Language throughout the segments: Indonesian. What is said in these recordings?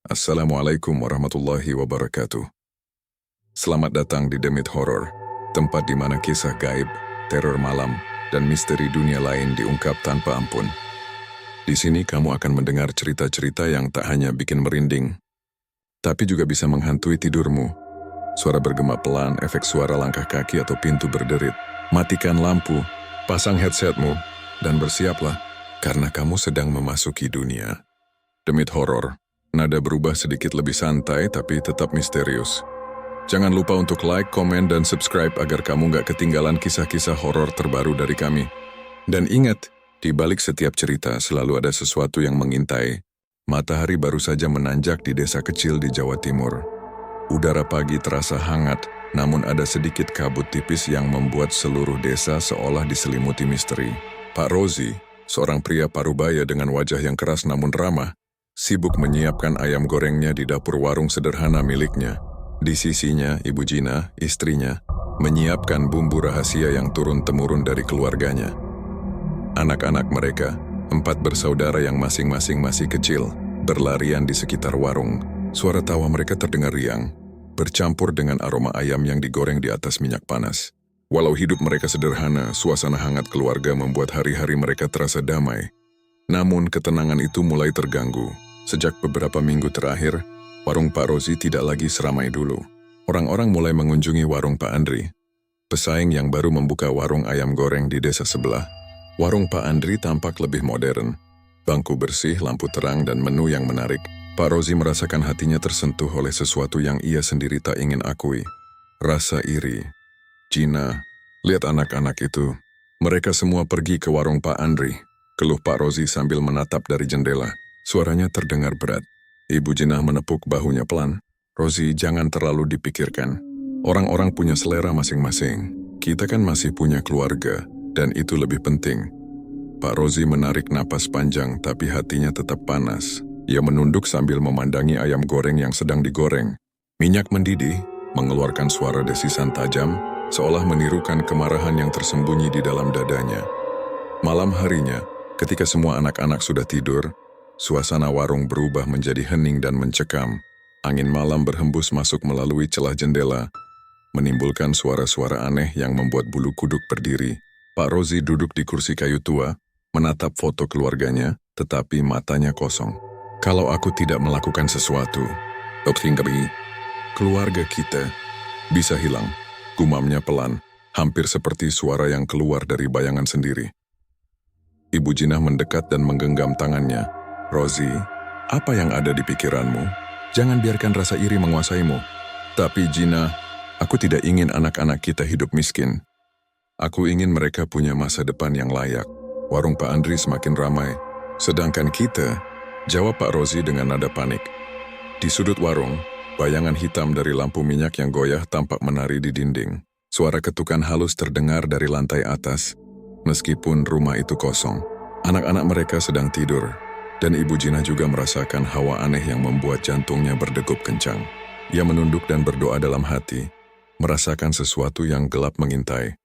Assalamualaikum warahmatullahi wabarakatuh. Selamat datang di Demit Horror, tempat di mana kisah gaib, teror malam, dan misteri dunia lain diungkap tanpa ampun. Di sini kamu akan mendengar cerita-cerita yang tak hanya bikin merinding, tapi juga bisa menghantui tidurmu. Suara bergema pelan, efek suara langkah kaki atau pintu berderit. Matikan lampu, pasang headsetmu, dan bersiaplah, karena kamu sedang memasuki dunia Demit Horror. Nada berubah sedikit lebih santai tapi tetap misterius. Jangan lupa untuk like, komen, dan subscribe agar kamu nggak ketinggalan kisah-kisah horor terbaru dari kami. Dan ingat, di balik setiap cerita selalu ada sesuatu yang mengintai. Matahari baru saja menanjak di desa kecil di Jawa Timur. Udara pagi terasa hangat, namun ada sedikit kabut tipis yang membuat seluruh desa seolah diselimuti misteri. Pak Rozi, seorang pria parubaya dengan wajah yang keras namun ramah, sibuk menyiapkan ayam gorengnya di dapur warung sederhana miliknya. Di sisinya, Ibu Jina, istrinya, menyiapkan bumbu rahasia yang turun-temurun dari keluarganya. Anak-anak mereka, 4 bersaudara yang masing-masing masih kecil, berlarian di sekitar warung. Suara tawa mereka terdengar riang, bercampur dengan aroma ayam yang digoreng di atas minyak panas. Walau hidup mereka sederhana, suasana hangat keluarga membuat hari-hari mereka terasa damai. Namun ketenangan itu mulai terganggu. Sejak beberapa minggu terakhir, warung Pak Rozi tidak lagi seramai dulu. Orang-orang mulai mengunjungi warung Pak Andri, pesaing yang baru membuka warung ayam goreng di desa sebelah. Warung Pak Andri tampak lebih modern. Bangku bersih, lampu terang, dan menu yang menarik. Pak Rozi merasakan hatinya tersentuh oleh sesuatu yang ia sendiri tak ingin akui. Rasa iri. Jina, lihat anak-anak itu. Mereka semua pergi ke warung Pak Andri. Keluh Pak Rozi sambil menatap dari jendela. Suaranya terdengar berat. Ibu Jinah menepuk bahunya pelan. Rozi, jangan terlalu dipikirkan. Orang-orang punya selera masing-masing. Kita kan masih punya keluarga, dan itu lebih penting. Pak Rozi menarik napas panjang, tapi hatinya tetap panas. Ia menunduk sambil memandangi ayam goreng yang sedang digoreng. Minyak mendidih, mengeluarkan suara desisan tajam, seolah menirukan kemarahan yang tersembunyi di dalam dadanya. Malam harinya, ketika semua anak-anak sudah tidur, suasana warung berubah menjadi hening dan mencekam. Angin malam berhembus masuk melalui celah jendela, menimbulkan suara-suara aneh yang membuat bulu kuduk berdiri. Pak Rozi duduk di kursi kayu tua, menatap foto keluarganya, tetapi matanya kosong. Kalau aku tidak melakukan sesuatu, keluarga kita bisa hilang, gumamnya pelan, hampir seperti suara yang keluar dari bayangan sendiri. Ibu Jinah mendekat dan menggenggam tangannya. Rozi, apa yang ada di pikiranmu? Jangan biarkan rasa iri menguasaimu. Tapi Jinah, aku tidak ingin anak-anak kita hidup miskin. Aku ingin mereka punya masa depan yang layak. Warung Pak Andri semakin ramai. Sedangkan kita, jawab Pak Rozi dengan nada panik. Di sudut warung, bayangan hitam dari lampu minyak yang goyah tampak menari di dinding. Suara ketukan halus terdengar dari lantai atas. Meskipun rumah itu kosong, anak-anak mereka sedang tidur, dan Ibu Jinah juga merasakan hawa aneh yang membuat jantungnya berdegup kencang. Ia menunduk dan berdoa dalam hati, merasakan sesuatu yang gelap mengintai.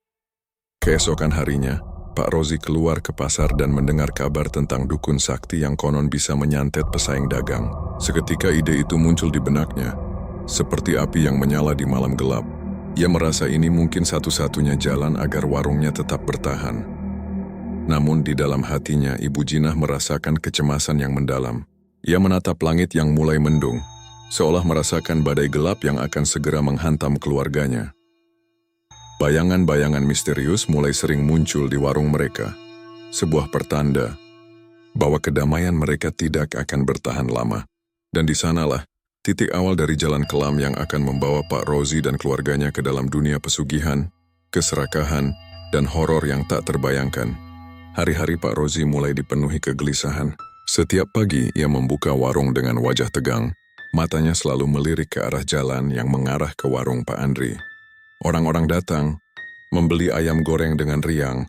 Keesokan harinya, Pak Rozi keluar ke pasar dan mendengar kabar tentang dukun sakti yang konon bisa menyantet pesaing dagang. Seketika ide itu muncul di benaknya, seperti api yang menyala di malam gelap. Ia merasa ini mungkin satu-satunya jalan agar warungnya tetap bertahan. Namun di dalam hatinya, Ibu Jinah merasakan kecemasan yang mendalam. Ia menatap langit yang mulai mendung, seolah merasakan badai gelap yang akan segera menghantam keluarganya. Bayangan-bayangan misterius mulai sering muncul di warung mereka. Sebuah pertanda bahwa kedamaian mereka tidak akan bertahan lama. Dan di sanalah titik awal dari jalan kelam yang akan membawa Pak Rozi dan keluarganya ke dalam dunia pesugihan, keserakahan, dan horor yang tak terbayangkan. Hari-hari Pak Rozi mulai dipenuhi kegelisahan. Setiap pagi ia membuka warung dengan wajah tegang. Matanya selalu melirik ke arah jalan yang mengarah ke warung Pak Andri. Orang-orang datang, membeli ayam goreng dengan riang,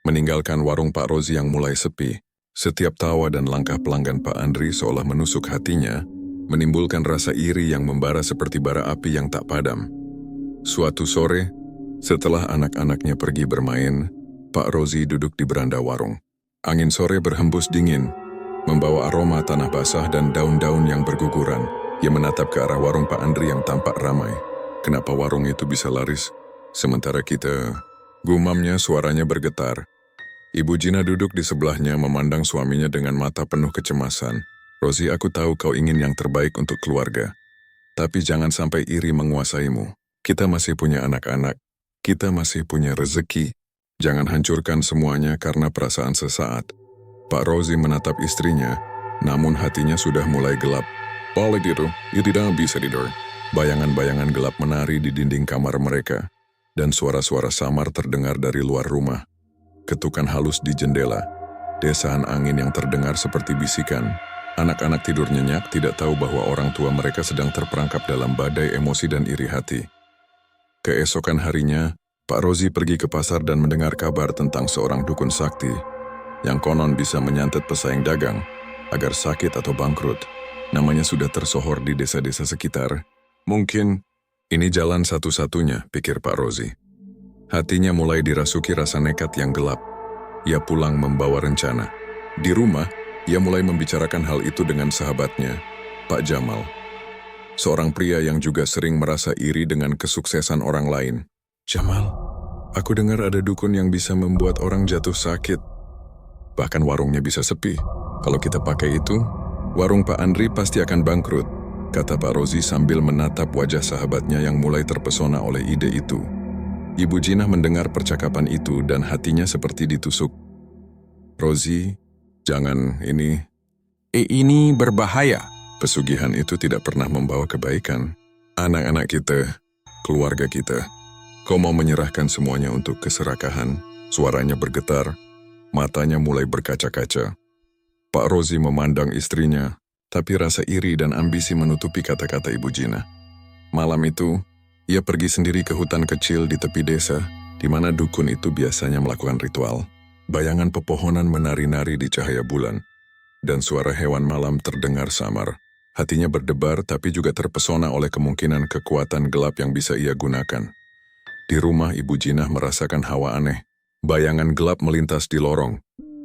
meninggalkan warung Pak Rozi yang mulai sepi. Setiap tawa dan langkah pelanggan Pak Andri seolah menusuk hatinya, menimbulkan rasa iri yang membara seperti bara api yang tak padam. Suatu sore, setelah anak-anaknya pergi bermain, Pak Rozi duduk di beranda warung. Angin sore berhembus dingin, membawa aroma tanah basah dan daun-daun yang berguguran. Ia menatap ke arah warung Pak Andri yang tampak ramai. Kenapa warung itu bisa laris? Sementara kita... Gumamnya suaranya bergetar. Ibu Gina duduk di sebelahnya memandang suaminya dengan mata penuh kecemasan. Rozi, aku tahu kau ingin yang terbaik untuk keluarga. Tapi jangan sampai iri menguasaimu. Kita masih punya anak-anak. Kita masih punya rezeki. Jangan hancurkan semuanya karena perasaan sesaat. Pak Rozi menatap istrinya, namun hatinya sudah mulai gelap. Balik itu tidak bisa tidur. Bayangan-bayangan gelap menari di dinding kamar mereka. Dan suara-suara samar terdengar dari luar rumah. Ketukan halus di jendela, desaan angin yang terdengar seperti bisikan. Anak-anak tidur nyenyak tidak tahu bahwa orang tua mereka sedang terperangkap dalam badai emosi dan iri hati. Keesokan harinya, Pak Rozi pergi ke pasar dan mendengar kabar tentang seorang dukun sakti yang konon bisa menyantet pesaing dagang agar sakit atau bangkrut. Namanya sudah tersohor di desa-desa sekitar. Mungkin ini jalan satu-satunya, pikir Pak Rozi. Hatinya mulai dirasuki rasa nekat yang gelap. Ia pulang membawa rencana. Di rumah, ia mulai membicarakan hal itu dengan sahabatnya, Pak Jamal. Seorang pria yang juga sering merasa iri dengan kesuksesan orang lain. Jamal, aku dengar ada dukun yang bisa membuat orang jatuh sakit. Bahkan warungnya bisa sepi. Kalau kita pakai itu, warung Pak Andri pasti akan bangkrut, kata Pak Rozi sambil menatap wajah sahabatnya yang mulai terpesona oleh ide itu. Ibu Gina mendengar percakapan itu dan hatinya seperti ditusuk. Rozi, jangan ini. Ini berbahaya. Pesugihan itu tidak pernah membawa kebaikan. Anak-anak kita, keluarga kita. Kau mau menyerahkan semuanya untuk keserakahan? Suaranya bergetar, matanya mulai berkaca-kaca. Pak Rozi memandang istrinya, tapi rasa iri dan ambisi menutupi kata-kata Ibu Gina. Malam itu, ia pergi sendiri ke hutan kecil di tepi desa, di mana dukun itu biasanya melakukan ritual. Bayangan pepohonan menari-nari di cahaya bulan, dan suara hewan malam terdengar samar. Hatinya berdebar tapi juga terpesona oleh kemungkinan kekuatan gelap yang bisa ia gunakan. Di rumah Ibu Gina merasakan hawa aneh. Bayangan gelap melintas di lorong,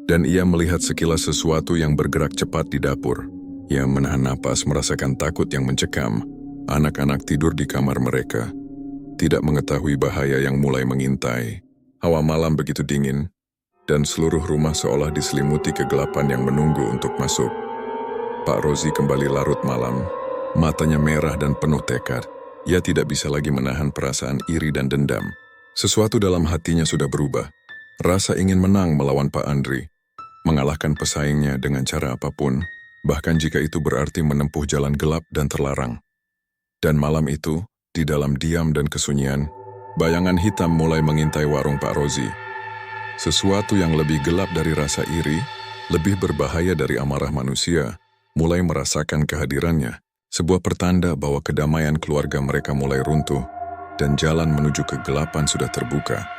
dan ia melihat sekilas sesuatu yang bergerak cepat di dapur. Ia menahan napas merasakan takut yang mencekam. Anak-anak tidur di kamar mereka, tidak mengetahui bahaya yang mulai mengintai. Hawa malam begitu dingin, dan seluruh rumah seolah diselimuti kegelapan yang menunggu untuk masuk. Pak Rozi kembali larut malam, matanya merah dan penuh tekad. Ia tidak bisa lagi menahan perasaan iri dan dendam. Sesuatu dalam hatinya sudah berubah. Rasa ingin menang melawan Pak Andri, mengalahkan pesaingnya dengan cara apapun, bahkan jika itu berarti menempuh jalan gelap dan terlarang. Dan malam itu, di dalam diam dan kesunyian, bayangan hitam mulai mengintai warung Pak Rozi. Sesuatu yang lebih gelap dari rasa iri, lebih berbahaya dari amarah manusia, mulai merasakan kehadirannya. Sebuah pertanda bahwa kedamaian keluarga mereka mulai runtuh, dan jalan menuju kegelapan sudah terbuka.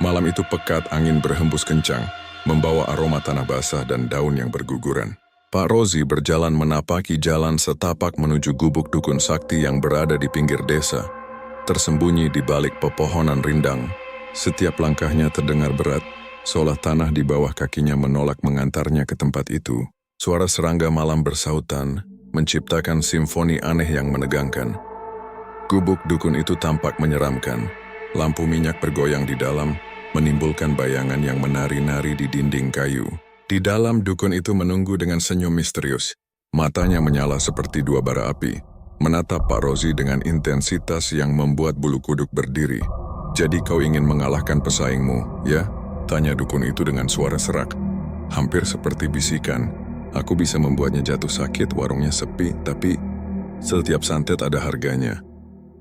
Malam itu pekat, angin berhembus kencang, membawa aroma tanah basah dan daun yang berguguran. Pak Rozi berjalan menapaki jalan setapak menuju gubuk dukun sakti yang berada di pinggir desa, tersembunyi di balik pepohonan rindang. Setiap langkahnya terdengar berat, seolah tanah di bawah kakinya menolak mengantarnya ke tempat itu. Suara serangga malam bersautan, menciptakan simfoni aneh yang menegangkan. Gubuk dukun itu tampak menyeramkan. Lampu minyak bergoyang di dalam, menimbulkan bayangan yang menari-nari di dinding kayu. Di dalam dukun itu menunggu dengan senyum misterius. Matanya menyala seperti dua bara api, menatap Pak Rozi dengan intensitas yang membuat bulu kuduk berdiri. Jadi kau ingin mengalahkan pesaingmu, ya? Tanya dukun itu dengan suara serak. Hampir seperti bisikan. Aku bisa membuatnya jatuh sakit, warungnya sepi, tapi setiap santet ada harganya.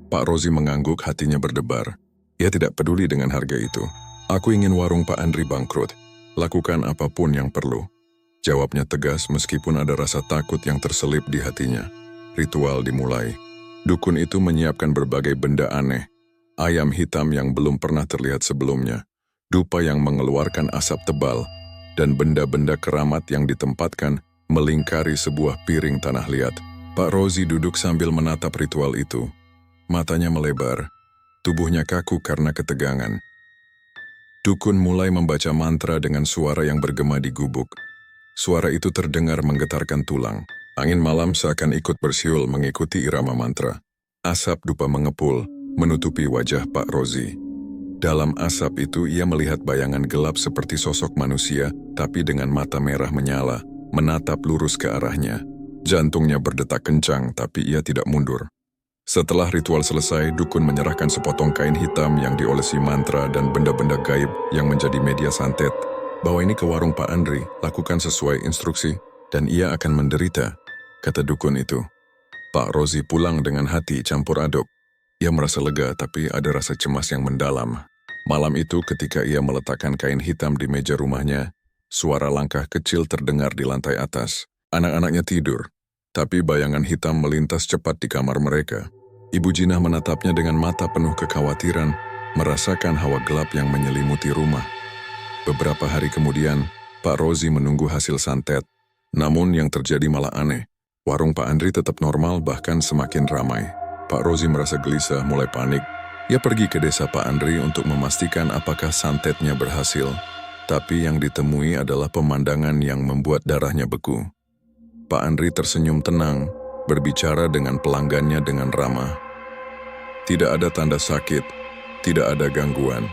Pak Rozi mengangguk, hatinya berdebar. Ia tidak peduli dengan harga itu. Aku ingin warung Pak Andri bangkrut. Lakukan apapun yang perlu. Jawabnya tegas meskipun ada rasa takut yang terselip di hatinya. Ritual dimulai. Dukun itu menyiapkan berbagai benda aneh. Ayam hitam yang belum pernah terlihat sebelumnya. Dupa yang mengeluarkan asap tebal. Dan benda-benda keramat yang ditempatkan melingkari sebuah piring tanah liat. Pak Rozi duduk sambil menatap ritual itu. Matanya melebar. Tubuhnya kaku karena ketegangan. Dukun mulai membaca mantra dengan suara yang bergema di gubuk. Suara itu terdengar menggetarkan tulang. Angin malam seakan ikut bersiul mengikuti irama mantra. Asap dupa mengepul, menutupi wajah Pak Rozi. Dalam asap itu ia melihat bayangan gelap seperti sosok manusia, tapi dengan mata merah menyala, menatap lurus ke arahnya. Jantungnya berdetak kencang, tapi ia tidak mundur. Setelah ritual selesai, dukun menyerahkan sepotong kain hitam yang diolesi mantra dan benda-benda gaib yang menjadi media santet. Bawa ini ke warung Pak Andri, lakukan sesuai instruksi, dan ia akan menderita, kata dukun itu. Pak Rozi pulang dengan hati campur aduk. Ia merasa lega, tapi ada rasa cemas yang mendalam. Malam itu ketika ia meletakkan kain hitam di meja rumahnya, suara langkah kecil terdengar di lantai atas. Anak-anaknya tidur, tapi bayangan hitam melintas cepat di kamar mereka. Ibu Jinah menatapnya dengan mata penuh kekhawatiran, merasakan hawa gelap yang menyelimuti rumah. Beberapa hari kemudian, Pak Rozi menunggu hasil santet. Namun yang terjadi malah aneh. Warung Pak Andri tetap normal, bahkan semakin ramai. Pak Rozi merasa gelisah, mulai panik. Ia pergi ke desa Pak Andri untuk memastikan apakah santetnya berhasil. Tapi yang ditemui adalah pemandangan yang membuat darahnya beku. Pak Andri tersenyum tenang, berbicara dengan pelanggannya dengan ramah. Tidak ada tanda sakit, tidak ada gangguan.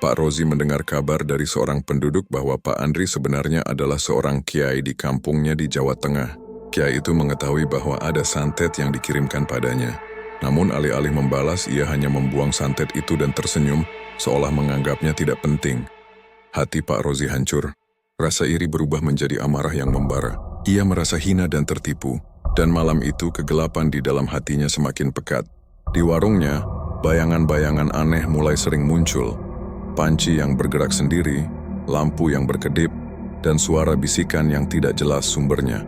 Pak Rozi mendengar kabar dari seorang penduduk bahwa Pak Andri sebenarnya adalah seorang kiai di kampungnya di Jawa Tengah. Kiai itu mengetahui bahwa ada santet yang dikirimkan padanya. Namun alih-alih membalas, ia hanya membuang santet itu dan tersenyum, seolah menganggapnya tidak penting. Hati Pak Rozi hancur. Rasa iri berubah menjadi amarah yang membara. Ia merasa hina dan tertipu. Dan malam itu kegelapan di dalam hatinya semakin pekat. Di warungnya, bayangan-bayangan aneh mulai sering muncul. Panci yang bergerak sendiri, lampu yang berkedip, dan suara bisikan yang tidak jelas sumbernya.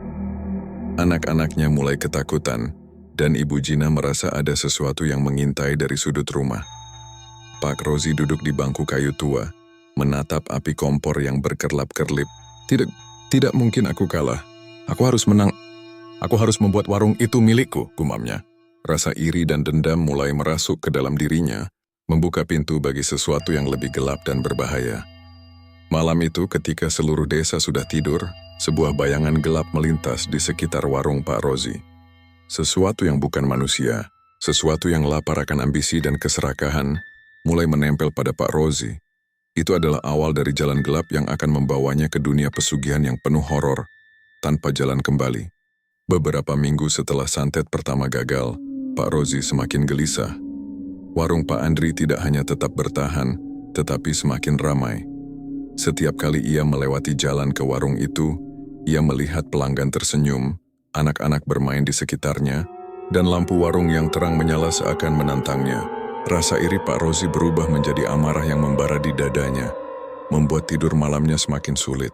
Anak-anaknya mulai ketakutan, dan Ibu Jinah merasa ada sesuatu yang mengintai dari sudut rumah. Pak Rozi duduk di bangku kayu tua, menatap api kompor yang berkerlap-kerlip. Tidak mungkin aku kalah. Aku harus menang. Aku harus membuat warung itu milikku, gumamnya. Rasa iri dan dendam mulai merasuk ke dalam dirinya, membuka pintu bagi sesuatu yang lebih gelap dan berbahaya. Malam itu ketika seluruh desa sudah tidur, sebuah bayangan gelap melintas di sekitar warung Pak Rozi. Sesuatu yang bukan manusia, sesuatu yang lapar akan ambisi dan keserakahan, mulai menempel pada Pak Rozi. Itu adalah awal dari jalan gelap yang akan membawanya ke dunia pesugihan yang penuh horor, tanpa jalan kembali. Beberapa minggu setelah santet pertama gagal, Pak Rozi semakin gelisah. Warung Pak Andri tidak hanya tetap bertahan, tetapi semakin ramai. Setiap kali ia melewati jalan ke warung itu, ia melihat pelanggan tersenyum, anak-anak bermain di sekitarnya, dan lampu warung yang terang menyala seakan menantangnya. Rasa iri Pak Rozi berubah menjadi amarah yang membara di dadanya, membuat tidur malamnya semakin sulit.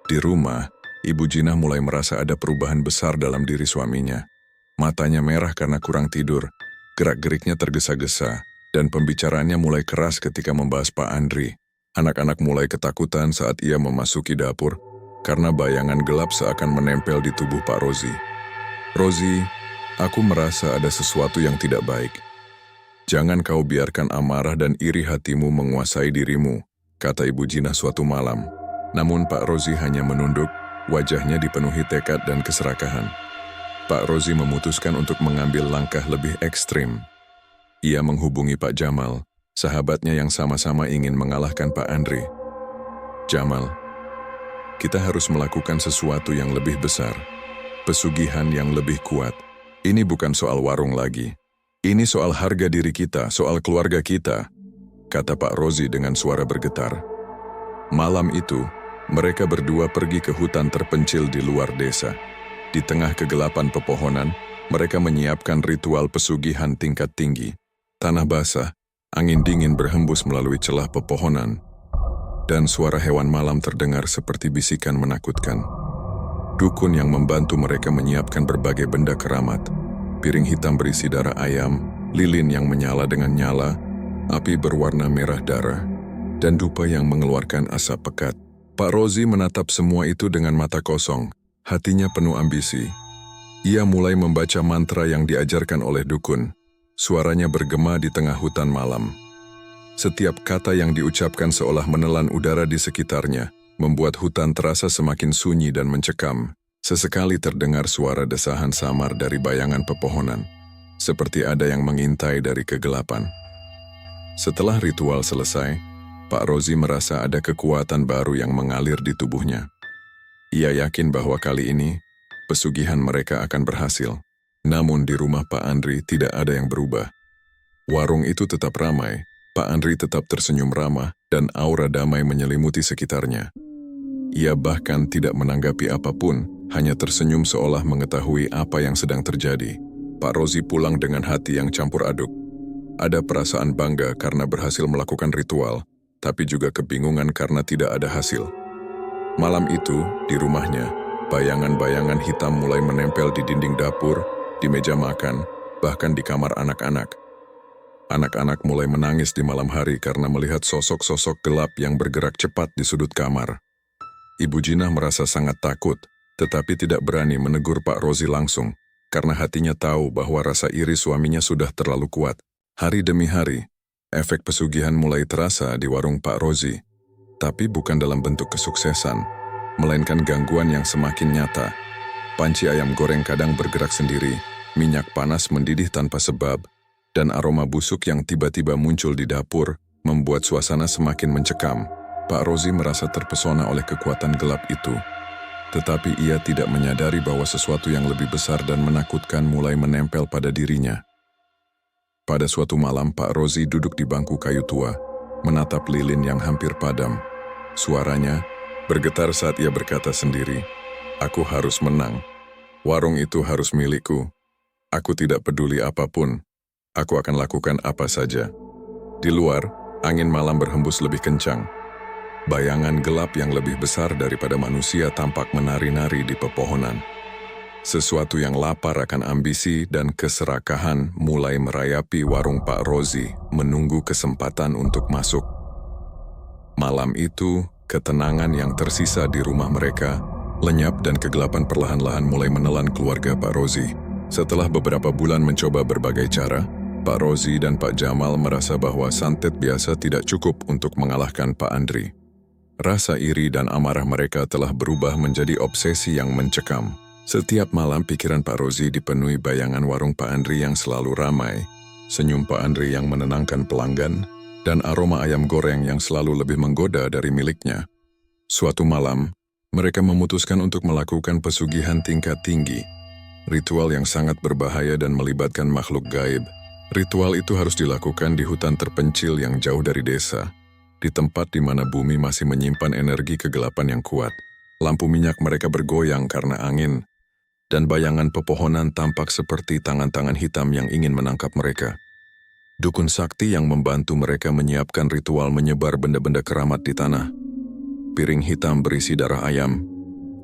Di rumah, Ibu Jinah mulai merasa ada perubahan besar dalam diri suaminya. Matanya merah karena kurang tidur, gerak-geriknya tergesa-gesa, dan pembicaraannya mulai keras ketika membahas Pak Andri. Anak-anak mulai ketakutan saat ia memasuki dapur, karena bayangan gelap seakan menempel di tubuh Pak Rozi. Rozi, aku merasa ada sesuatu yang tidak baik. Jangan kau biarkan amarah dan iri hatimu menguasai dirimu, kata Ibu Jinah suatu malam. Namun Pak Rozi hanya menunduk, wajahnya dipenuhi tekad dan keserakahan. Pak Rozi memutuskan untuk mengambil langkah lebih ekstrim. Ia menghubungi Pak Jamal, sahabatnya yang sama-sama ingin mengalahkan Pak Andri. Jamal, kita harus melakukan sesuatu yang lebih besar, pesugihan yang lebih kuat. Ini bukan soal warung lagi. Ini soal harga diri kita, soal keluarga kita, kata Pak Rozi dengan suara bergetar. Malam itu, mereka berdua pergi ke hutan terpencil di luar desa. Di tengah kegelapan pepohonan, mereka menyiapkan ritual pesugihan tingkat tinggi. Tanah basah, angin dingin berhembus melalui celah pepohonan, dan suara hewan malam terdengar seperti bisikan menakutkan. Dukun yang membantu mereka menyiapkan berbagai benda keramat, piring hitam berisi darah ayam, lilin yang menyala dengan nyala, api berwarna merah darah, dan dupa yang mengeluarkan asap pekat. Pak Rozi menatap semua itu dengan mata kosong, hatinya penuh ambisi. Ia mulai membaca mantra yang diajarkan oleh dukun. Suaranya bergema di tengah hutan malam. Setiap kata yang diucapkan seolah menelan udara di sekitarnya, membuat hutan terasa semakin sunyi dan mencekam. Sesekali terdengar suara desahan samar dari bayangan pepohonan, seperti ada yang mengintai dari kegelapan. Setelah ritual selesai, Pak Rozi merasa ada kekuatan baru yang mengalir di tubuhnya. Ia yakin bahwa kali ini, pesugihan mereka akan berhasil. Namun di rumah Pak Andri tidak ada yang berubah. Warung itu tetap ramai, Pak Andri tetap tersenyum ramah, dan aura damai menyelimuti sekitarnya. Ia bahkan tidak menanggapi apapun, hanya tersenyum seolah mengetahui apa yang sedang terjadi. Pak Rozi pulang dengan hati yang campur aduk. Ada perasaan bangga karena berhasil melakukan ritual, tapi juga kebingungan karena tidak ada hasil. Malam itu, di rumahnya, bayangan-bayangan hitam mulai menempel di dinding dapur, di meja makan, bahkan di kamar anak-anak. Anak-anak mulai menangis di malam hari karena melihat sosok-sosok gelap yang bergerak cepat di sudut kamar. Ibu Jinah merasa sangat takut, tetapi tidak berani menegur Pak Rozi langsung, karena hatinya tahu bahwa rasa iri suaminya sudah terlalu kuat. Hari demi hari, efek pesugihan mulai terasa di warung Pak Rozi, tapi bukan dalam bentuk kesuksesan, melainkan gangguan yang semakin nyata. Panci ayam goreng kadang bergerak sendiri, minyak panas mendidih tanpa sebab, dan aroma busuk yang tiba-tiba muncul di dapur membuat suasana semakin mencekam. Pak Rozi merasa terpesona oleh kekuatan gelap itu, tetapi ia tidak menyadari bahwa sesuatu yang lebih besar dan menakutkan mulai menempel pada dirinya. Pada suatu malam, Pak Rozi duduk di bangku kayu tua, menatap lilin yang hampir padam. Suaranya bergetar saat ia berkata sendiri, "Aku harus menang. Warung itu harus milikku. Aku tidak peduli apapun. Aku akan lakukan apa saja." Di luar, angin malam berhembus lebih kencang. Bayangan gelap yang lebih besar daripada manusia tampak menari-nari di pepohonan. Sesuatu yang lapar akan ambisi dan keserakahan mulai merayapi warung Pak Rozi, menunggu kesempatan untuk masuk. Malam itu, ketenangan yang tersisa di rumah mereka lenyap dan kegelapan perlahan-lahan mulai menelan keluarga Pak Rozi. Setelah beberapa bulan mencoba berbagai cara, Pak Rozi dan Pak Jamal merasa bahwa santet biasa tidak cukup untuk mengalahkan Pak Andri. Rasa iri dan amarah mereka telah berubah menjadi obsesi yang mencekam. Setiap malam pikiran Pak Rozi dipenuhi bayangan warung Pak Andri yang selalu ramai, senyum Pak Andri yang menenangkan pelanggan, dan aroma ayam goreng yang selalu lebih menggoda dari miliknya. Suatu malam, mereka memutuskan untuk melakukan pesugihan tingkat tinggi, ritual yang sangat berbahaya dan melibatkan makhluk gaib. Ritual itu harus dilakukan di hutan terpencil yang jauh dari desa, di tempat di mana bumi masih menyimpan energi kegelapan yang kuat. Lampu minyak mereka bergoyang karena angin, dan bayangan pepohonan tampak seperti tangan-tangan hitam yang ingin menangkap mereka. Dukun sakti yang membantu mereka menyiapkan ritual menyebar benda-benda keramat di tanah. Piring hitam berisi darah ayam,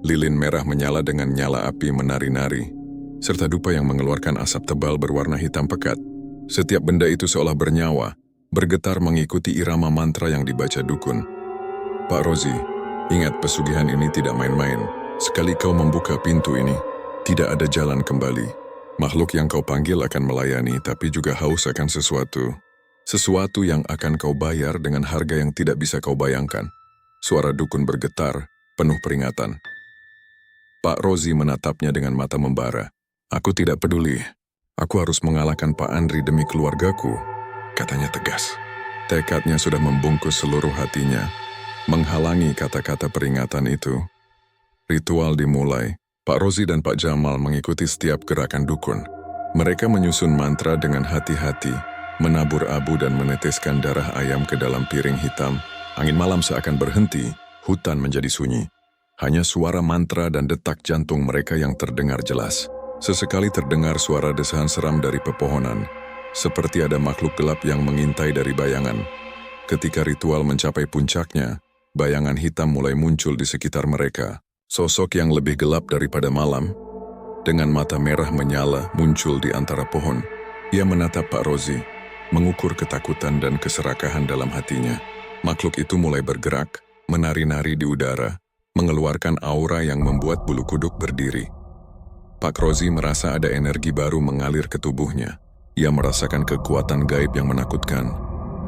lilin merah menyala dengan nyala api menari-nari, serta dupa yang mengeluarkan asap tebal berwarna hitam pekat. Setiap benda itu seolah bernyawa, bergetar mengikuti irama mantra yang dibaca dukun. "Pak Rozi, ingat pesugihan ini tidak main-main. Sekali kau membuka pintu ini, tidak ada jalan kembali. Makhluk yang kau panggil akan melayani, tapi juga haus akan sesuatu. Sesuatu yang akan kau bayar dengan harga yang tidak bisa kau bayangkan." Suara dukun bergetar, penuh peringatan. Pak Rozi menatapnya dengan mata membara. "Aku tidak peduli. Aku harus mengalahkan Pak Andri demi keluargaku," katanya tegas. Tekadnya sudah membungkus seluruh hatinya, menghalangi kata-kata peringatan itu. Ritual dimulai. Pak Rozi dan Pak Jamal mengikuti setiap gerakan dukun. Mereka menyusun mantra dengan hati-hati, menabur abu dan meneteskan darah ayam ke dalam piring hitam. Angin malam seakan berhenti, hutan menjadi sunyi. Hanya suara mantra dan detak jantung mereka yang terdengar jelas. Sesekali terdengar suara desahan seram dari pepohonan, seperti ada makhluk gelap yang mengintai dari bayangan. Ketika ritual mencapai puncaknya, bayangan hitam mulai muncul di sekitar mereka. Sosok yang lebih gelap daripada malam, dengan mata merah menyala muncul di antara pohon. Ia menatap Pak Rozi, mengukur ketakutan dan keserakahan dalam hatinya. Makhluk itu mulai bergerak, menari-nari di udara, mengeluarkan aura yang membuat bulu kuduk berdiri. Pak Rozi merasa ada energi baru mengalir ke tubuhnya. Ia merasakan kekuatan gaib yang menakutkan.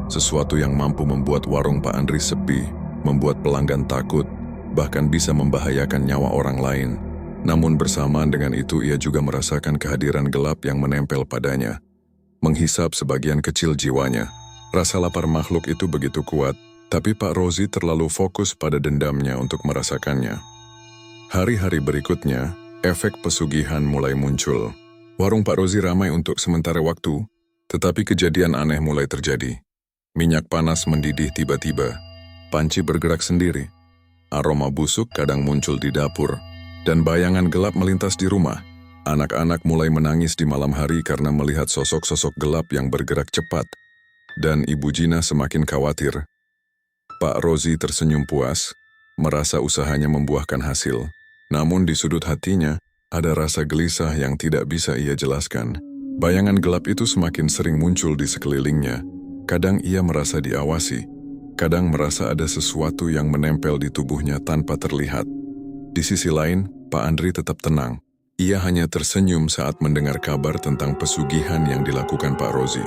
Sesuatu yang mampu membuat warung Pak Andri sepi, membuat pelanggan takut, bahkan bisa membahayakan nyawa orang lain. Namun bersamaan dengan itu ia juga merasakan kehadiran gelap yang menempel padanya, menghisap sebagian kecil jiwanya. Rasa lapar makhluk itu begitu kuat, tapi Pak Rozi terlalu fokus pada dendamnya untuk merasakannya. Hari-hari berikutnya, efek pesugihan mulai muncul. Warung Pak Rozi ramai untuk sementara waktu, tetapi kejadian aneh mulai terjadi. Minyak panas mendidih tiba-tiba, panci bergerak sendiri, aroma busuk kadang muncul di dapur, dan bayangan gelap melintas di rumah. Anak-anak mulai menangis di malam hari karena melihat sosok-sosok gelap yang bergerak cepat, dan Ibu Jina semakin khawatir. Pak Rozi tersenyum puas, merasa usahanya membuahkan hasil. Namun di sudut hatinya, ada rasa gelisah yang tidak bisa ia jelaskan. Bayangan gelap itu semakin sering muncul di sekelilingnya. Kadang ia merasa diawasi, kadang merasa ada sesuatu yang menempel di tubuhnya tanpa terlihat. Di sisi lain, Pak Andri tetap tenang. Ia hanya tersenyum saat mendengar kabar tentang pesugihan yang dilakukan Pak Rozi.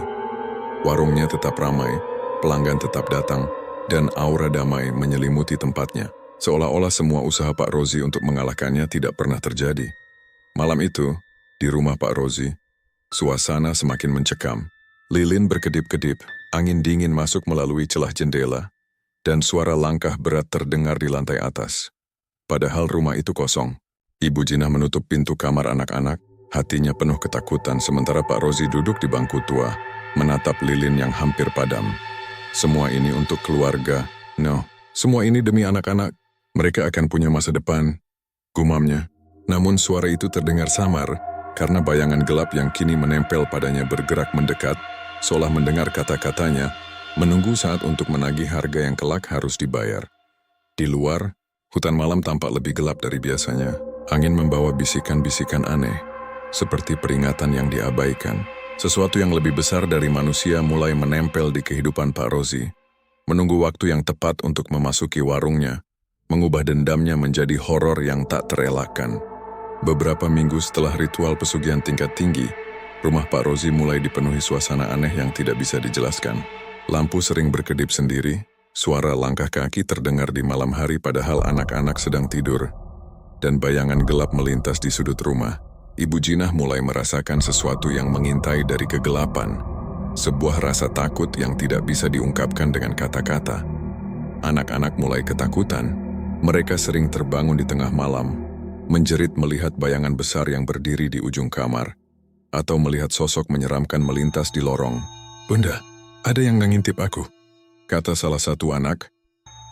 Warungnya tetap ramai, pelanggan tetap datang, dan aura damai menyelimuti tempatnya. Seolah-olah semua usaha Pak Rozi untuk mengalahkannya tidak pernah terjadi. Malam itu, di rumah Pak Rozi, suasana semakin mencekam. Lilin berkedip-kedip, angin dingin masuk melalui celah jendela, dan suara langkah berat terdengar di lantai atas. Padahal rumah itu kosong. Ibu Jina menutup pintu kamar anak-anak, hatinya penuh ketakutan sementara Pak Rozi duduk di bangku tua, menatap lilin yang hampir padam. Semua ini untuk keluarga. No, semua ini demi anak-anak. Mereka akan punya masa depan, gumamnya. Namun suara itu terdengar samar, karena bayangan gelap yang kini menempel padanya bergerak mendekat, seolah mendengar kata-katanya, menunggu saat untuk menagih harga yang kelak harus dibayar. Di luar, hutan malam tampak lebih gelap dari biasanya. Angin membawa bisikan-bisikan aneh, seperti peringatan yang diabaikan. Sesuatu yang lebih besar dari manusia mulai menempel di kehidupan Pak Rozi. Menunggu waktu yang tepat untuk memasuki warungnya, mengubah dendamnya menjadi horor yang tak terelakkan. Beberapa minggu setelah ritual pesugihan tingkat tinggi, rumah Pak Rozi mulai dipenuhi suasana aneh yang tidak bisa dijelaskan. Lampu sering berkedip sendiri, suara langkah kaki terdengar di malam hari padahal anak-anak sedang tidur, dan bayangan gelap melintas di sudut rumah. Ibu Jinah mulai merasakan sesuatu yang mengintai dari kegelapan, sebuah rasa takut yang tidak bisa diungkapkan dengan kata-kata. Anak-anak mulai ketakutan. Mereka sering terbangun di tengah malam, menjerit melihat bayangan besar yang berdiri di ujung kamar, atau melihat sosok menyeramkan melintas di lorong. "Bunda, ada yang ngintip aku," kata salah satu anak.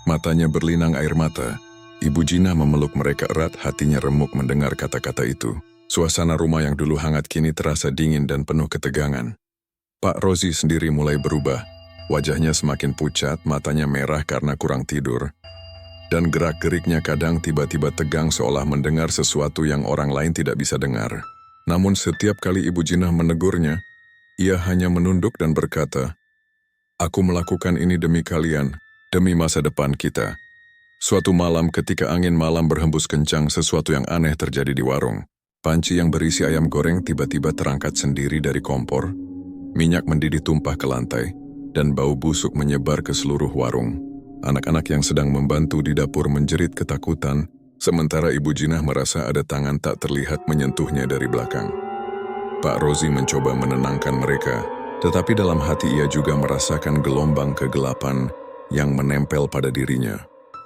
Matanya berlinang air mata. Ibu Jina memeluk mereka erat, hatinya remuk mendengar kata-kata itu. Suasana rumah yang dulu hangat kini terasa dingin dan penuh ketegangan. Pak Rozi sendiri mulai berubah. Wajahnya semakin pucat, matanya merah karena kurang tidur. Dan gerak-geriknya kadang tiba-tiba tegang seolah mendengar sesuatu yang orang lain tidak bisa dengar. Namun setiap kali Ibu Jinah menegurnya, ia hanya menunduk dan berkata, "Aku melakukan ini demi kalian, demi masa depan kita." Suatu malam ketika angin malam berhembus kencang, sesuatu yang aneh terjadi di warung. Panci yang berisi ayam goreng tiba-tiba terangkat sendiri dari kompor. Minyak mendidih tumpah ke lantai, dan bau busuk menyebar ke seluruh warung. Anak-anak yang sedang membantu di dapur menjerit ketakutan, sementara Ibu Jinah merasa ada tangan tak terlihat menyentuhnya dari belakang. Pak Rozi mencoba menenangkan mereka, tetapi dalam hati ia juga merasakan gelombang kegelapan yang menempel pada dirinya.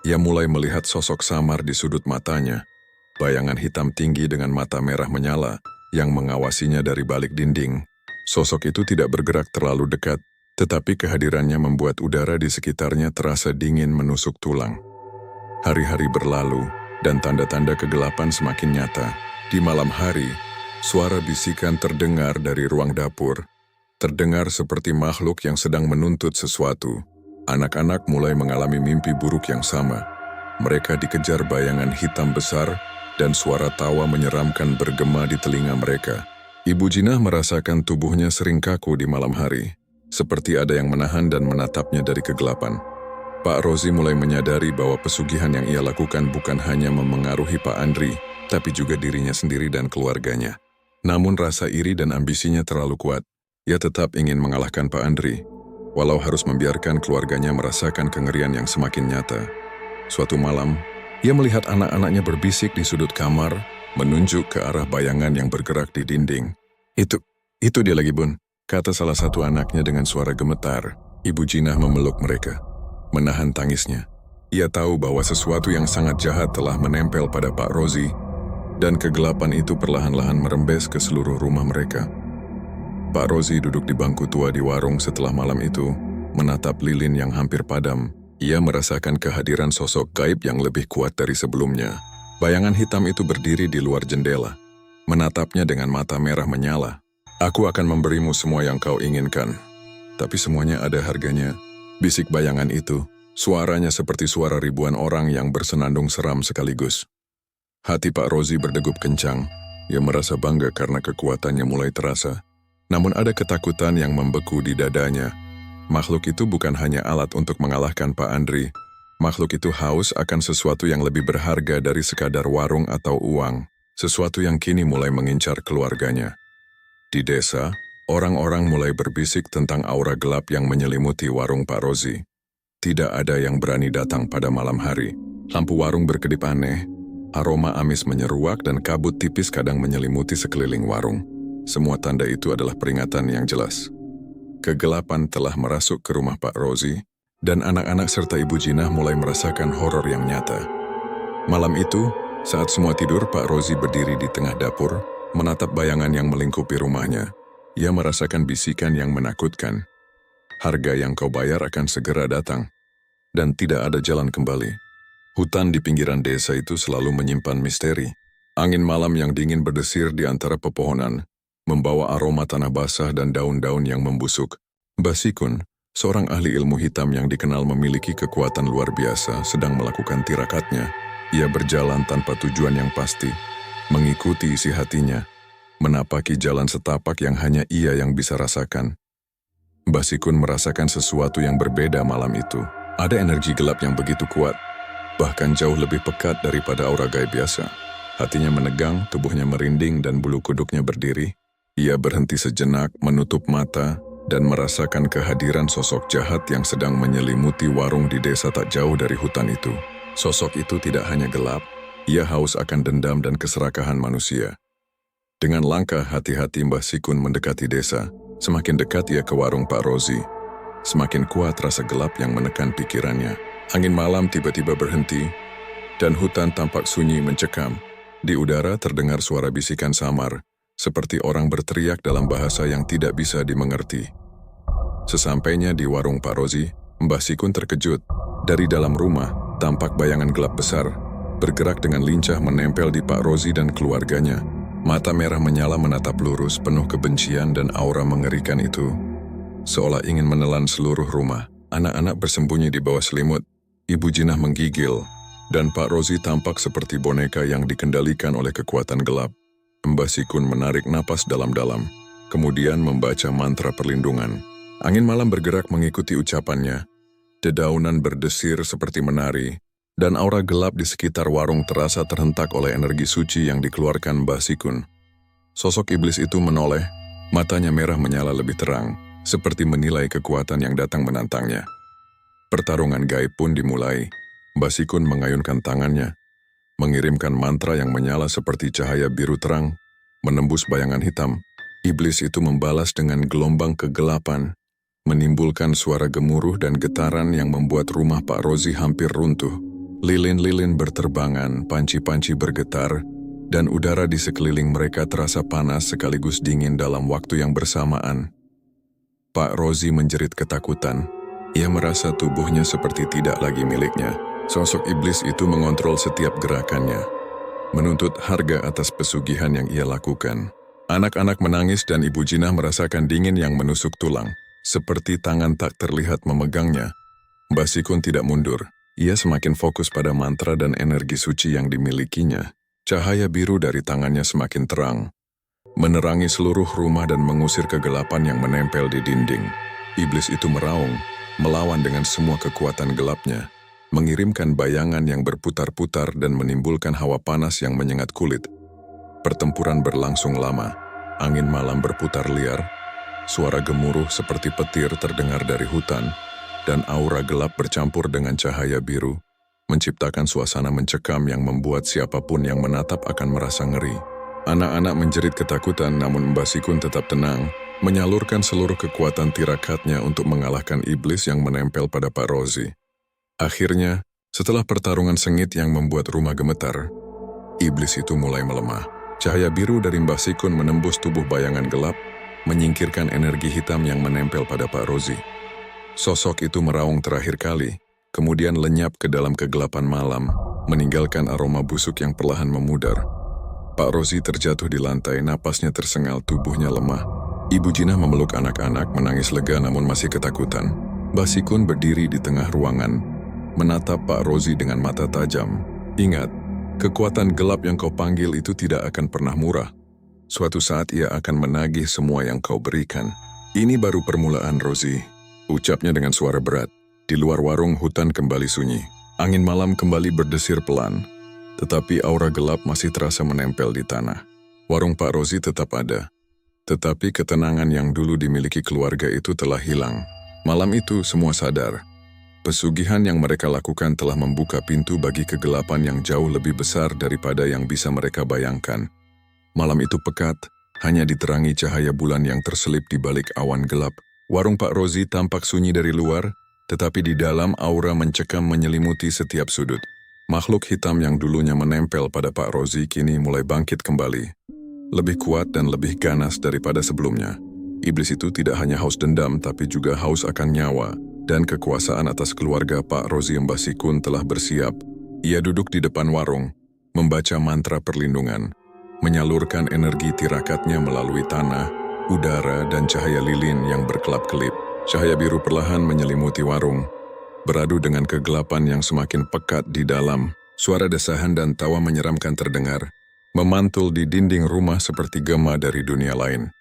Ia mulai melihat sosok samar di sudut matanya, bayangan hitam tinggi dengan mata merah menyala yang mengawasinya dari balik dinding. Sosok itu tidak bergerak terlalu dekat, tetapi kehadirannya membuat udara di sekitarnya terasa dingin menusuk tulang. Hari-hari berlalu, dan tanda-tanda kegelapan semakin nyata. Di malam hari, suara bisikan terdengar dari ruang dapur. Terdengar seperti makhluk yang sedang menuntut sesuatu. Anak-anak mulai mengalami mimpi buruk yang sama. Mereka dikejar bayangan hitam besar, dan suara tawa menyeramkan bergema di telinga mereka. Ibu Jinah merasakan tubuhnya sering kaku di malam hari, seperti ada yang menahan dan menatapnya dari kegelapan. Pak Rozi mulai menyadari bahwa pesugihan yang ia lakukan bukan hanya memengaruhi Pak Andri, tapi juga dirinya sendiri dan keluarganya. Namun rasa iri dan ambisinya terlalu kuat. Ia tetap ingin mengalahkan Pak Andri, walau harus membiarkan keluarganya merasakan kengerian yang semakin nyata. Suatu malam, Ia melihat anak-anaknya berbisik di sudut kamar, menunjuk ke arah bayangan yang bergerak di dinding. Itu dia lagi, Bun, kata salah satu anaknya dengan suara gemetar. Ibu Jinah memeluk mereka, menahan tangisnya. Ia tahu bahwa sesuatu yang sangat jahat telah menempel pada Pak Rozi, dan kegelapan itu perlahan-lahan merembes ke seluruh rumah mereka. Pak Rozi duduk di bangku tua di warung setelah malam itu, menatap lilin yang hampir padam. Ia merasakan kehadiran sosok gaib yang lebih kuat dari sebelumnya. Bayangan hitam itu berdiri di luar jendela, menatapnya dengan mata merah menyala. Aku akan memberimu semua yang kau inginkan, tapi semuanya ada harganya, bisik bayangan itu. Suaranya seperti suara ribuan orang yang bersenandung seram sekaligus. Hati Pak Rozi berdegup kencang. Ia merasa bangga karena kekuatannya mulai terasa. Namun ada ketakutan yang membeku di dadanya. Makhluk itu bukan hanya alat untuk mengalahkan Pak Andri. Makhluk itu haus akan sesuatu yang lebih berharga dari sekadar warung atau uang. Sesuatu yang kini mulai mengincar keluarganya. Di desa, orang-orang mulai berbisik tentang aura gelap yang menyelimuti warung Pak Rozi. Tidak ada yang berani datang pada malam hari. Lampu warung berkedip aneh. Aroma amis menyeruak dan kabut tipis kadang menyelimuti sekeliling warung. Semua tanda itu adalah peringatan yang jelas. Kegelapan telah merasuk ke rumah Pak Rozi, dan anak-anak serta Ibu Jinah mulai merasakan horor yang nyata. Malam itu, saat semua tidur, Pak Rozi berdiri di tengah dapur, menatap bayangan yang melingkupi rumahnya. Ia merasakan bisikan yang menakutkan. Harga yang kau bayar akan segera datang, dan tidak ada jalan kembali. Hutan di pinggiran desa itu selalu menyimpan misteri. Angin malam yang dingin berdesir di antara pepohonan, membawa aroma tanah basah dan daun-daun yang membusuk. Mbah Sikun, seorang ahli ilmu hitam yang dikenal memiliki kekuatan luar biasa, sedang melakukan tirakatnya. Ia berjalan tanpa tujuan yang pasti, mengikuti isi hatinya, menapaki jalan setapak yang hanya ia yang bisa rasakan. Mbah Sikun merasakan sesuatu yang berbeda malam itu. Ada energi gelap yang begitu kuat, bahkan jauh lebih pekat daripada aura gaib biasa. Hatinya menegang, tubuhnya merinding, dan bulu kuduknya berdiri. Ia berhenti sejenak, menutup mata, dan merasakan kehadiran sosok jahat yang sedang menyelimuti warung di desa tak jauh dari hutan itu. Sosok itu tidak hanya gelap, ia haus akan dendam dan keserakahan manusia. Dengan langkah hati-hati Mbah Sikun mendekati desa. Semakin dekat ia ke warung Pak Rozi, semakin kuat rasa gelap yang menekan pikirannya. Angin malam tiba-tiba berhenti, dan hutan tampak sunyi mencekam. Di udara terdengar suara bisikan samar, seperti orang berteriak dalam bahasa yang tidak bisa dimengerti. Sesampainya di warung Pak Rozi, Mbah Sikun terkejut. Dari dalam rumah, tampak bayangan gelap besar, bergerak dengan lincah menempel di Pak Rozi dan keluarganya. Mata merah menyala menatap lurus, penuh kebencian dan aura mengerikan itu. Seolah ingin menelan seluruh rumah. Anak-anak bersembunyi di bawah selimut. Ibu Jinah menggigil, dan Pak Rozi tampak seperti boneka yang dikendalikan oleh kekuatan gelap. Mbah Sikun menarik napas dalam-dalam, kemudian membaca mantra perlindungan. Angin malam bergerak mengikuti ucapannya. Dedaunan berdesir seperti menari, dan aura gelap di sekitar warung terasa terhentak oleh energi suci yang dikeluarkan Mbah Sikun. Sosok iblis itu menoleh, matanya merah menyala lebih terang, seperti menilai kekuatan yang datang menantangnya. Pertarungan gaib pun dimulai. Mbah Sikun mengayunkan tangannya, mengirimkan mantra yang menyala seperti cahaya biru terang, menembus bayangan hitam. Iblis itu membalas dengan gelombang kegelapan, menimbulkan suara gemuruh dan getaran yang membuat rumah Pak Rozi hampir runtuh. Lilin-lilin berterbangan, panci-panci bergetar, dan udara di sekeliling mereka terasa panas sekaligus dingin dalam waktu yang bersamaan. Pak Rozi menjerit ketakutan. Ia merasa tubuhnya seperti tidak lagi miliknya. Sosok iblis itu mengontrol setiap gerakannya, menuntut harga atas pesugihan yang ia lakukan. Anak-anak menangis dan Ibu Jinah merasakan dingin yang menusuk tulang, seperti tangan tak terlihat memegangnya. Mbah Sikun tidak mundur. Ia semakin fokus pada mantra dan energi suci yang dimilikinya. Cahaya biru dari tangannya semakin terang, menerangi seluruh rumah dan mengusir kegelapan yang menempel di dinding. Iblis itu meraung, melawan dengan semua kekuatan gelapnya, mengirimkan bayangan yang berputar-putar dan menimbulkan hawa panas yang menyengat kulit. Pertempuran berlangsung lama, angin malam berputar liar, suara gemuruh seperti petir terdengar dari hutan, dan aura gelap bercampur dengan cahaya biru. menciptakan suasana mencekam yang membuat siapapun yang menatap akan merasa ngeri. Anak-anak menjerit ketakutan, namun Mbah Sikun tetap tenang, menyalurkan seluruh kekuatan tirakatnya untuk mengalahkan iblis yang menempel pada Pak Rozi. Akhirnya, setelah pertarungan sengit yang membuat rumah gemetar, iblis itu mulai melemah. Cahaya biru dari Mbah Sikun menembus tubuh bayangan gelap, menyingkirkan energi hitam yang menempel pada Pak Rozi. Sosok itu meraung terakhir kali, kemudian lenyap ke dalam kegelapan malam, meninggalkan aroma busuk yang perlahan memudar. Pak Rozi terjatuh di lantai, napasnya tersengal, tubuhnya lemah. Ibu Jinah memeluk anak-anak, menangis lega namun masih ketakutan. Mbah Sikun berdiri di tengah ruangan, menatap Pak Rozi dengan mata tajam. Ingat, kekuatan gelap yang kau panggil itu tidak akan pernah murah. Suatu saat ia akan menagih semua yang kau berikan. Ini baru permulaan, Rozi, ucapnya dengan suara berat. Di luar warung, hutan kembali sunyi. Angin malam kembali berdesir pelan, tetapi aura gelap masih terasa menempel di tanah. Warung Pak Rozi tetap ada, tetapi ketenangan yang dulu dimiliki keluarga itu telah hilang. Malam itu semua sadar. Pesugihan yang mereka lakukan telah membuka pintu bagi kegelapan yang jauh lebih besar daripada yang bisa mereka bayangkan. Malam itu pekat, hanya diterangi cahaya bulan yang terselip di balik awan gelap. Warung Pak Rozi tampak sunyi dari luar, tetapi di dalam aura mencekam menyelimuti setiap sudut. Makhluk hitam yang dulunya menempel pada Pak Rozi kini mulai bangkit kembali. Lebih kuat dan lebih ganas daripada sebelumnya. Iblis itu tidak hanya haus dendam, tapi juga haus akan nyawa dan kekuasaan atas keluarga Pak Rozi. Mbah Sikun telah bersiap. Ia duduk di depan warung, membaca mantra perlindungan, menyalurkan energi tirakatnya melalui tanah, udara, dan cahaya lilin yang berkelap-kelip. Cahaya biru perlahan menyelimuti warung, beradu dengan kegelapan yang semakin pekat di dalam. Suara desahan dan tawa menyeramkan terdengar, memantul di dinding rumah seperti gema dari dunia lain.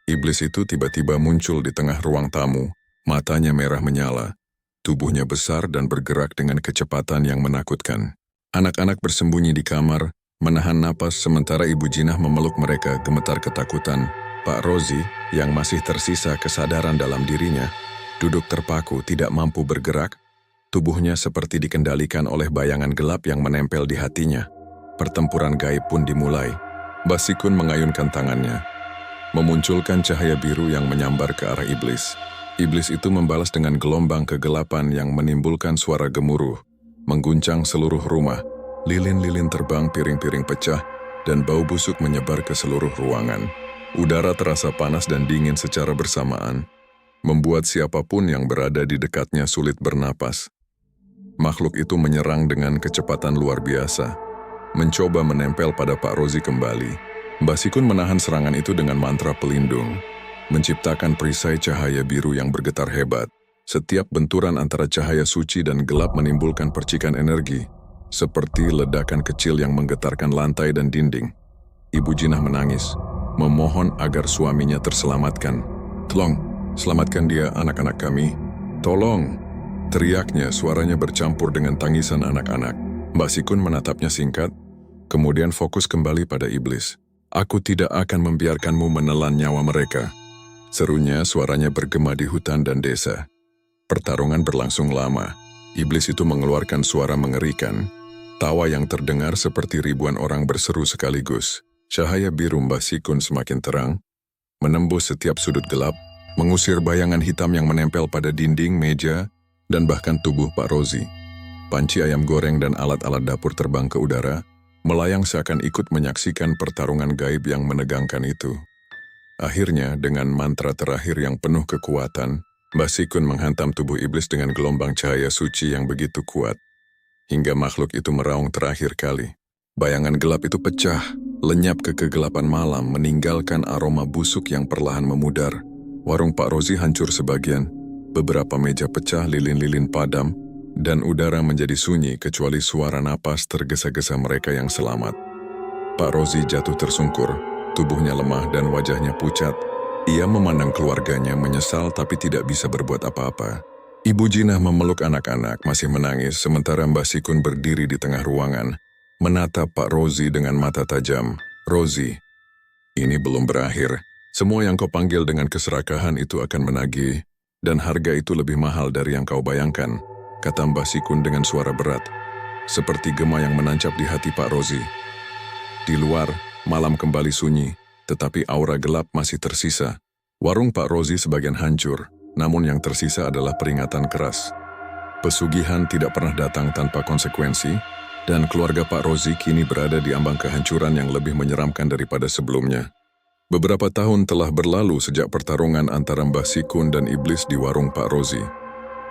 Iblis itu tiba-tiba muncul di tengah ruang tamu, matanya merah menyala, tubuhnya besar dan bergerak dengan kecepatan yang menakutkan. Anak-anak bersembunyi di kamar, menahan napas sementara Ibu Jinah memeluk mereka gemetar ketakutan. Pak Rozi, yang masih tersisa kesadaran dalam dirinya, duduk terpaku, tidak mampu bergerak. Tubuhnya seperti dikendalikan oleh bayangan gelap yang menempel di hatinya. Pertempuran gaib pun dimulai. Mbah Sikun mengayunkan tangannya, memunculkan cahaya biru yang menyambar ke arah iblis. Iblis itu membalas dengan gelombang kegelapan yang menimbulkan suara gemuruh, mengguncang seluruh rumah. Lilin-lilin terbang, piring-piring pecah, dan bau busuk menyebar ke seluruh ruangan. Udara terasa panas dan dingin secara bersamaan, membuat siapapun yang berada di dekatnya sulit bernapas. Makhluk itu menyerang dengan kecepatan luar biasa, mencoba menempel pada Pak Rozi kembali. Mbah Sikun menahan serangan itu dengan mantra pelindung, menciptakan perisai cahaya biru yang bergetar hebat. Setiap benturan antara cahaya suci dan gelap menimbulkan percikan energi, seperti ledakan kecil yang menggetarkan lantai dan dinding. Ibu Jinah menangis, memohon agar suaminya terselamatkan. "Tolong, selamatkan dia, anak-anak kami. Tolong!" teriaknya, suaranya bercampur dengan tangisan anak-anak. Mbah Sikun menatapnya singkat, kemudian fokus kembali pada iblis. "Aku tidak akan membiarkanmu menelan nyawa mereka," serunya, suaranya bergema di hutan dan desa. Pertarungan berlangsung lama. Iblis itu mengeluarkan suara mengerikan, tawa yang terdengar seperti ribuan orang berseru sekaligus. Cahaya biru Mbah Sikun semakin terang, menembus setiap sudut gelap, mengusir bayangan hitam yang menempel pada dinding, meja, dan bahkan tubuh Pak Rozi. Panci ayam goreng dan alat-alat dapur terbang ke udara, melayang seakan ikut menyaksikan pertarungan gaib yang menegangkan itu. Akhirnya, dengan mantra terakhir yang penuh kekuatan, Mbah Sikun menghantam tubuh iblis dengan gelombang cahaya suci yang begitu kuat, hingga makhluk itu meraung terakhir kali. Bayangan gelap itu pecah, lenyap ke kegelapan malam, meninggalkan aroma busuk yang perlahan memudar. Warung Pak Rozi hancur sebagian, beberapa meja pecah, lilin-lilin padam, dan udara menjadi sunyi kecuali suara napas tergesa-gesa mereka yang selamat. Pak Rozi jatuh tersungkur, tubuhnya lemah dan wajahnya pucat. Ia memandang keluarganya menyesal tapi tidak bisa berbuat apa-apa. Ibu Jinah memeluk anak-anak masih menangis sementara Mbah Sikun berdiri di tengah ruangan, menatap Pak Rozi dengan mata tajam. "Rozi, ini belum berakhir. Semua yang kau panggil dengan keserakahan itu akan menagih, dan harga itu lebih mahal dari yang kau bayangkan," kata Mbah Sikun dengan suara berat. seperti gema yang menancap di hati Pak Rozi. Di luar, malam kembali sunyi, tetapi aura gelap masih tersisa. Warung Pak Rozi sebagian hancur, namun yang tersisa adalah peringatan keras. Pesugihan tidak pernah datang tanpa konsekuensi, dan keluarga Pak Rozi kini berada di ambang kehancuran yang lebih menyeramkan daripada sebelumnya. Beberapa tahun telah berlalu sejak pertarungan antara Mbah Sikun dan iblis di warung Pak Rozi.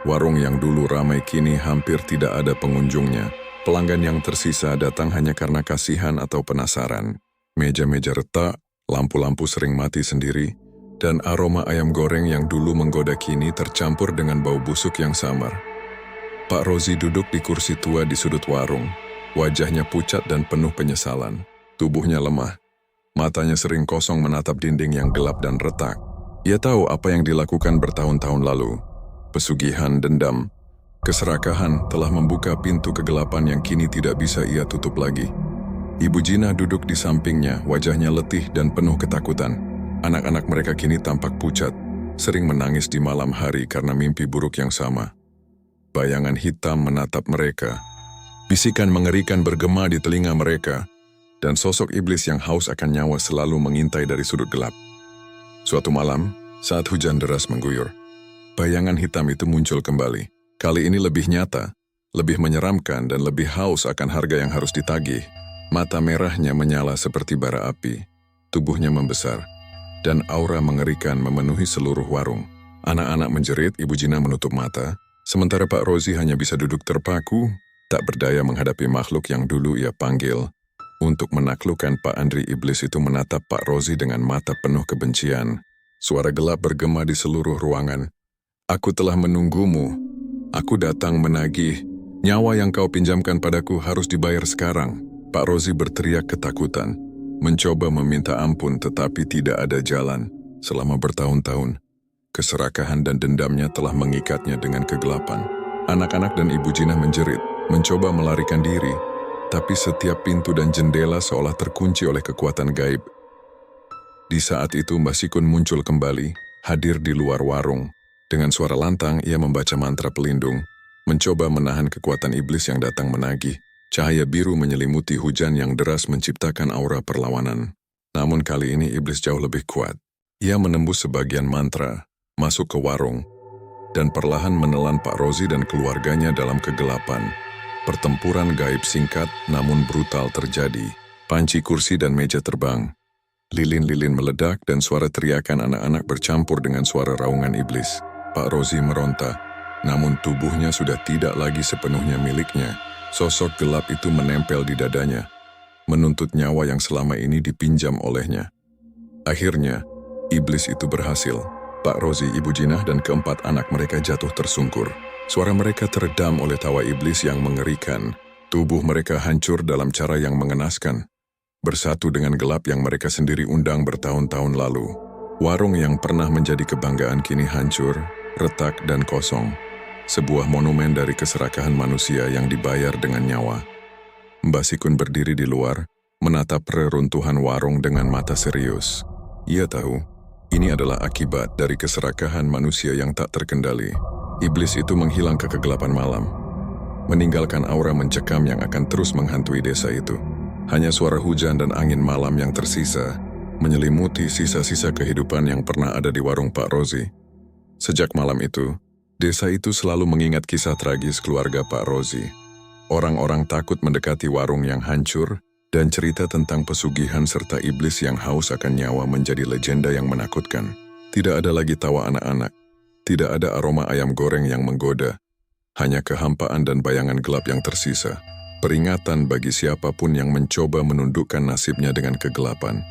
Warung yang dulu ramai kini hampir tidak ada pengunjungnya. Pelanggan yang tersisa datang hanya karena kasihan atau penasaran. Meja-meja retak, lampu-lampu sering mati sendiri, dan aroma ayam goreng yang dulu menggoda kini tercampur dengan bau busuk yang samar. Pak Rozi duduk di kursi tua di sudut warung. Wajahnya pucat dan penuh penyesalan. Tubuhnya lemah. Matanya sering kosong menatap dinding yang gelap dan retak. Ia tahu apa yang dilakukan bertahun-tahun lalu. Pesugihan, dendam, keserakahan telah membuka pintu kegelapan yang kini tidak bisa ia tutup lagi. Ibu Jina duduk di sampingnya, wajahnya letih dan penuh ketakutan. Anak-anak mereka kini tampak pucat, sering menangis di malam hari karena mimpi buruk yang sama. Bayangan hitam menatap mereka. Bisikan mengerikan bergema di telinga mereka, dan sosok iblis yang haus akan nyawa selalu mengintai dari sudut gelap. Suatu malam, saat hujan deras mengguyur, bayangan hitam itu muncul kembali. Kali ini lebih nyata, lebih menyeramkan dan lebih haus akan harga yang harus ditagih. Mata merahnya menyala seperti bara api, tubuhnya membesar, dan aura mengerikan memenuhi seluruh warung. Anak-anak menjerit, Ibu Jina menutup mata, sementara Pak Rozi hanya bisa duduk terpaku, tak berdaya menghadapi makhluk yang dulu ia panggil. Untuk menaklukkan Pak Andri, iblis itu menatap Pak Rozi dengan mata penuh kebencian. Suara gelap bergema di seluruh ruangan. Aku telah menunggumu. Aku datang menagih. Nyawa yang kau pinjamkan padaku harus dibayar sekarang. Pak Rozi berteriak ketakutan. Mencoba meminta ampun tetapi tidak ada jalan. Selama bertahun-tahun, keserakahan dan dendamnya telah mengikatnya dengan kegelapan. Anak-anak dan Ibu Jina menjerit, mencoba melarikan diri. Tapi setiap pintu dan jendela seolah terkunci oleh kekuatan gaib. Di saat itu Mbah Sikun muncul kembali, hadir di luar warung. Dengan suara lantang ia membaca mantra pelindung, mencoba menahan kekuatan iblis yang datang menagih. Cahaya biru menyelimuti hujan yang deras menciptakan aura perlawanan. Namun kali ini iblis jauh lebih kuat. Ia menembus sebagian mantra, masuk ke warung, dan perlahan menelan Pak Rozi dan keluarganya dalam kegelapan. Pertempuran gaib singkat namun brutal terjadi. Panci kursi dan meja terbang. Lilin-lilin meledak dan suara teriakan anak-anak bercampur dengan suara raungan iblis. Pak Rozi meronta, namun tubuhnya sudah tidak lagi sepenuhnya miliknya. Sosok gelap itu menempel di dadanya, menuntut nyawa yang selama ini dipinjam olehnya. Akhirnya, iblis itu berhasil. Pak Rozi, Ibu Jinah, dan keempat anak mereka jatuh tersungkur. Suara mereka teredam oleh tawa iblis yang mengerikan. Tubuh mereka hancur dalam cara yang mengenaskan, bersatu dengan gelap yang mereka sendiri undang bertahun-tahun lalu. Warung yang pernah menjadi kebanggaan kini hancur, retak dan kosong. Sebuah monumen dari keserakahan manusia yang dibayar dengan nyawa. Mbah Sikun berdiri di luar, menatap reruntuhan warung dengan mata serius. Ia tahu, ini adalah akibat dari keserakahan manusia yang tak terkendali. Iblis itu menghilang ke kegelapan malam, meninggalkan aura mencekam yang akan terus menghantui desa itu. Hanya suara hujan dan angin malam yang tersisa, menyelimuti sisa-sisa kehidupan yang pernah ada di warung Pak Rozi. Sejak malam itu, desa itu selalu mengingat kisah tragis keluarga Pak Rozi. Orang-orang takut mendekati warung yang hancur, dan cerita tentang pesugihan serta iblis yang haus akan nyawa menjadi legenda yang menakutkan. Tidak ada lagi tawa anak-anak, tidak ada aroma ayam goreng yang menggoda, hanya kehampaan dan bayangan gelap yang tersisa. Peringatan bagi siapapun yang mencoba menundukkan nasibnya dengan kegelapan.